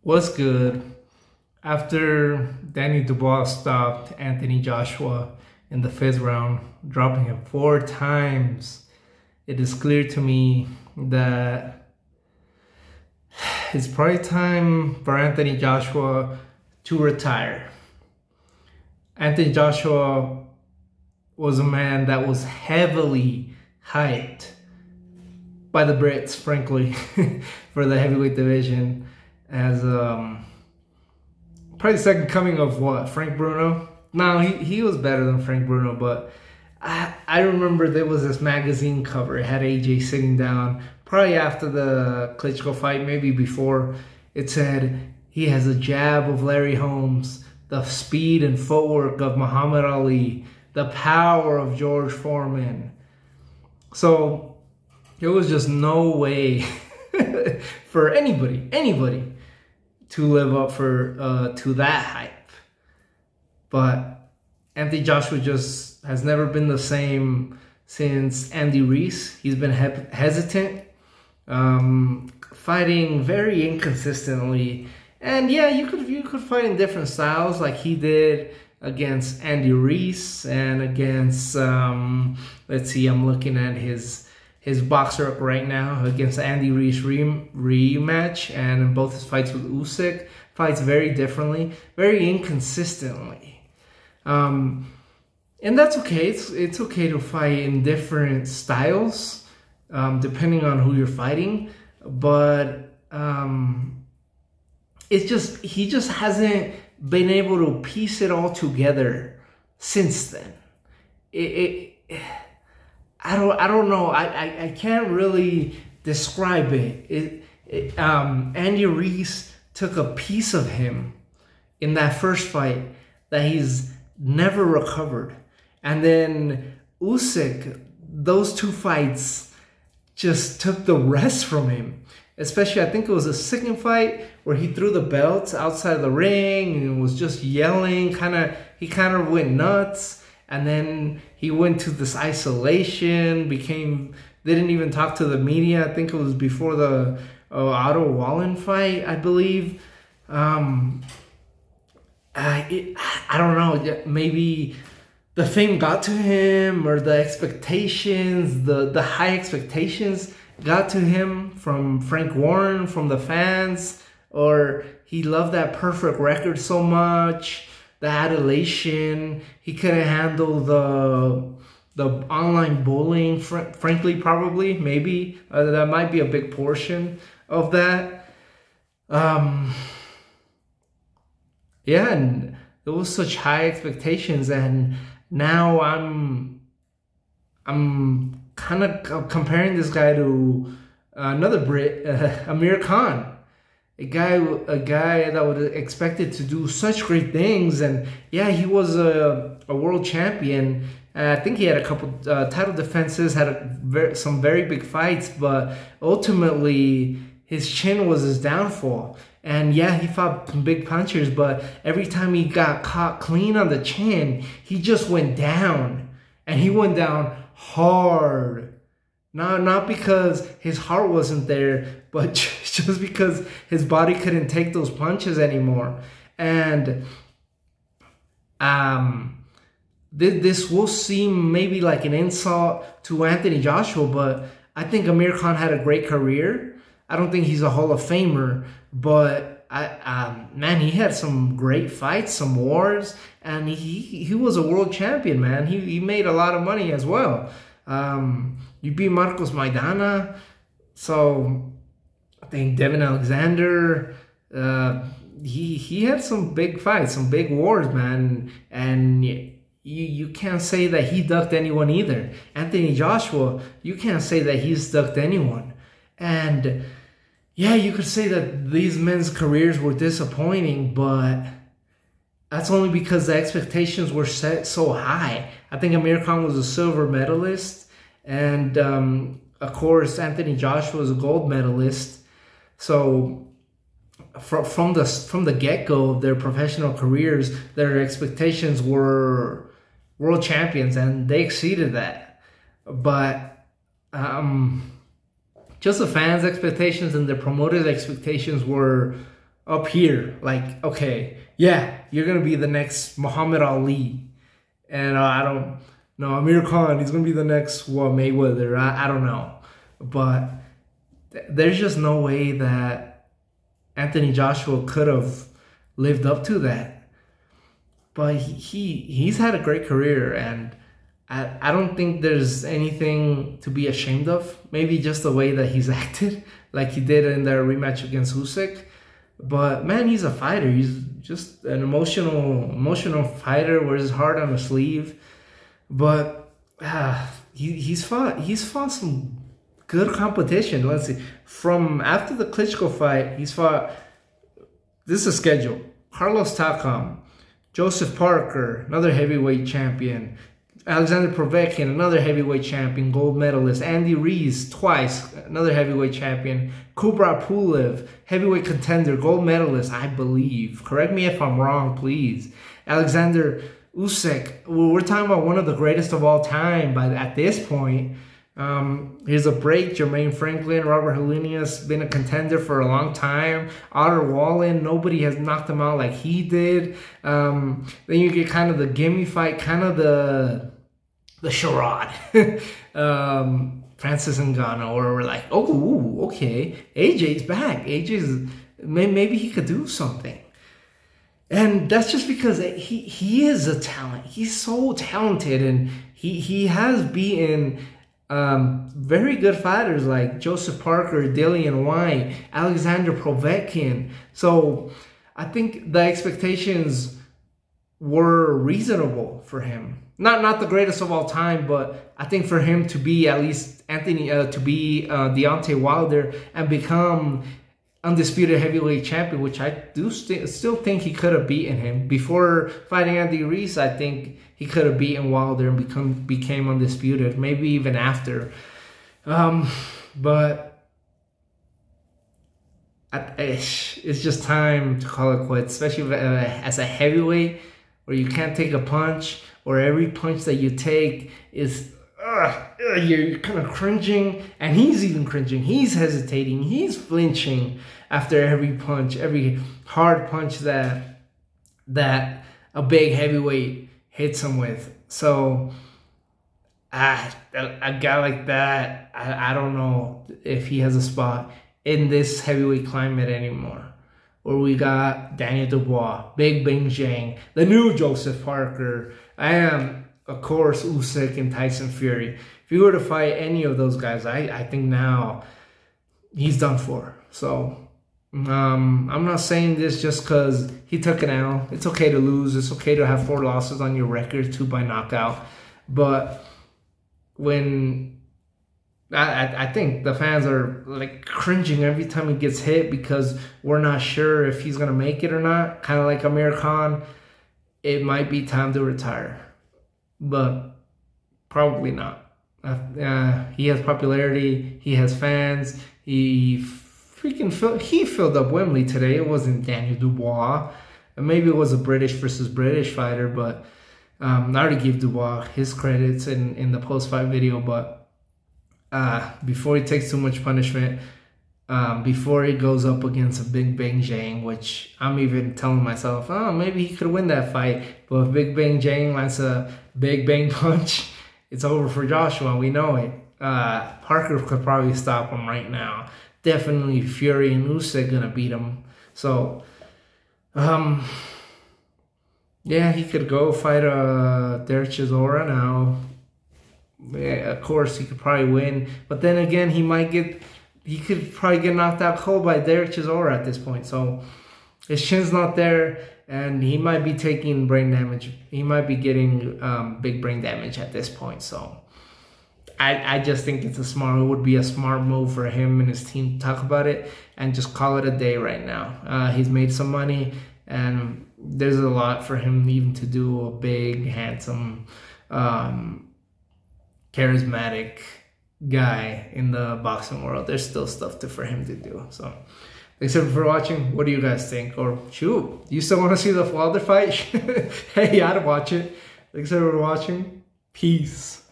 What's good? After Danny Dubois stopped Anthony Joshua in the fifth round, dropping him 4 times, it is clear to me that it's probably time for Anthony Joshua to retire. Anthony Joshua was a man that was heavily hyped by the Brits, frankly, for the heavyweight division as probably the second coming of what, Frank Bruno? No, he was better than Frank Bruno, but I remember there was this magazine cover. It had AJ sitting down, probably after the Klitschko fight, maybe before. It said, he has a jab of Larry Holmes, the speed and footwork of Muhammad Ali, the power of George Foreman. So there was just no way for anybody to live up to that hype. But Anthony Joshua just has never been the same since Andy Reese. He's been hesitant, fighting very inconsistently. And yeah, you could fight in different styles like he did against Andy Reese and against let's see, I'm looking at his boxer up right now against Andy Reese rematch, and in both his fights with Usyk, fights very differently, very inconsistently. And that's okay. It's okay to fight in different styles, depending on who you're fighting. But it's just, he just hasn't been able to piece it all together since then. I don't know. I can't really describe it. Andy Reese took a piece of him in that first fight that he's never recovered. And then Usyk, those two fights just took the rest from him. Especially, I think it was the second fight where he threw the belts outside of the ring and was just yelling. He kind of went nuts. And then he went to this isolation, didn't even talk to the media. I think it was before the Otto Wallin fight, I believe. I don't know, maybe the fame got to him, or the expectations, the high expectations got to him from Frank Warren, from the fans, or he loved that perfect record so much. The adulation, he couldn't handle the online bullying, frankly, probably, maybe. That might be a big portion of that. Yeah, and there was such high expectations, and now I'm kind of comparing this guy to another Brit, Amir Khan. A guy that was expected to do such great things, and yeah, he was a world champion. I think he had a couple title defenses, had some very big fights, but ultimately his chin was his downfall. And yeah, he fought some big punchers, but every time he got caught clean on the chin, he just went down, and he went down hard. Not because his heart wasn't there, but just because his body couldn't take those punches anymore. And this will seem maybe like an insult to Anthony Joshua, but I think Amir Khan had a great career. I don't think he's a Hall of Famer, but man, he had some great fights, some wars, and he was a world champion, man. He made a lot of money as well. You beat Marcos Maidana, so I think Devin Alexander, he had some big fights, some big wars, man, and you can't say that he ducked anyone either. Anthony Joshua, you can't say that he's ducked anyone. And yeah, you could say that these men's careers were disappointing, but that's only because the expectations were set so high. I think Amir Khan was a silver medalist, and of course Anthony Joshua was a gold medalist. So from the get-go of their professional careers, their expectations were world champions, and they exceeded that. But just the fans' expectations and the promoters' expectations were up here. Like, okay, yeah, you're gonna be the next Muhammad Ali, and I don't know, Amir Khan. He's gonna be the next Mayweather. I don't know, but there's just no way that Anthony Joshua could have lived up to that. But he's had a great career, and I don't think there's anything to be ashamed of. Maybe just the way that he's acted, like he did in their rematch against Usyk. But man, he's a fighter. He's just an emotional fighter. Wears his heart on his sleeve. But he's fought some good competition. Let's see. From after the Klitschko fight, he's fought. This is a schedule: Carlos Takam, Joseph Parker, another heavyweight champion, Alexander Povetkin, another heavyweight champion, gold medalist, Andy Ruiz, twice, another heavyweight champion, Kubrat Pulev, heavyweight contender, gold medalist, I believe. Correct me if I'm wrong, please. Alexander Usyk, we're talking about one of the greatest of all time at this point. Here's a break. Jermaine Franklin, Robert Helenius, been a contender for a long time. Otter Wallin, nobody has knocked him out like he did. Then you get kind of the gimme fight, kind of the charade. Francis Ngannou, or we're like, oh, okay, AJ's back. AJ's, maybe he could do something. And that's just because he is a talent. He's so talented, and he has beaten very good fighters like Joseph Parker, Dillian Whyte, Alexander Povetkin. So I think the expectations were reasonable for him. Not the greatest of all time, but I think for him to be at least Deontay Wilder and become undisputed heavyweight champion, which I do still think he could have beaten him. Before fighting Andy Ruiz, I think he could have beaten Wilder and became undisputed, maybe even after. But it's just time to call it quits, especially as a heavyweight, where you can't take a punch, or every punch that you take is you're kind of cringing, and he's even cringing. He's hesitating. He's flinching after every punch, every hard punch that a big heavyweight hits him with. So a guy like that, I don't know if he has a spot in this heavyweight climate anymore. Or we got Daniel Dubois, Big Bang Zhang, the new Joseph Parker, and of course Usyk and Tyson Fury. If you were to fight any of those guys, I think now he's done for. So I'm not saying this just because he took an L. It's okay to lose. It's okay to have 4 losses on your record, 2 by knockout. But when I think the fans are like cringing every time he gets hit because we're not sure if he's gonna make it or not. Kind of like Amir Khan, it might be time to retire, but probably not. He has popularity. He has fans. He filled up Wembley today. It wasn't Daniel Dubois. Maybe it was a British versus British fighter, but I already gave Dubois his credits in the post-fight video, but before he takes too much punishment, before he goes up against a Big Bang Zhang, which I'm even telling myself, oh, maybe he could win that fight. But if Big Bang Zhang lands a Big Bang punch, it's over for Joshua. We know it. Parker could probably stop him right now. Definitely Fury and Usyk gonna beat him. So, yeah, he could go fight Derek Chisora now. Yeah, of course, he could probably win, but then again, he could probably get knocked out cold by Derek Chisora at this point. So his chin's not there, and he might be taking brain damage. He might be getting big brain damage at this point. So I just think it would be a smart move for him and his team to talk about it and just call it a day right now. He's made some money, and there's a lot for him even to do. A big, handsome, charismatic guy in the boxing world. There's still stuff for him to do. So thanks for watching. What do you guys think? Or shoot, you still want to see the Wilder fight? Hey, I'd watch it. Thanks for watching. Peace.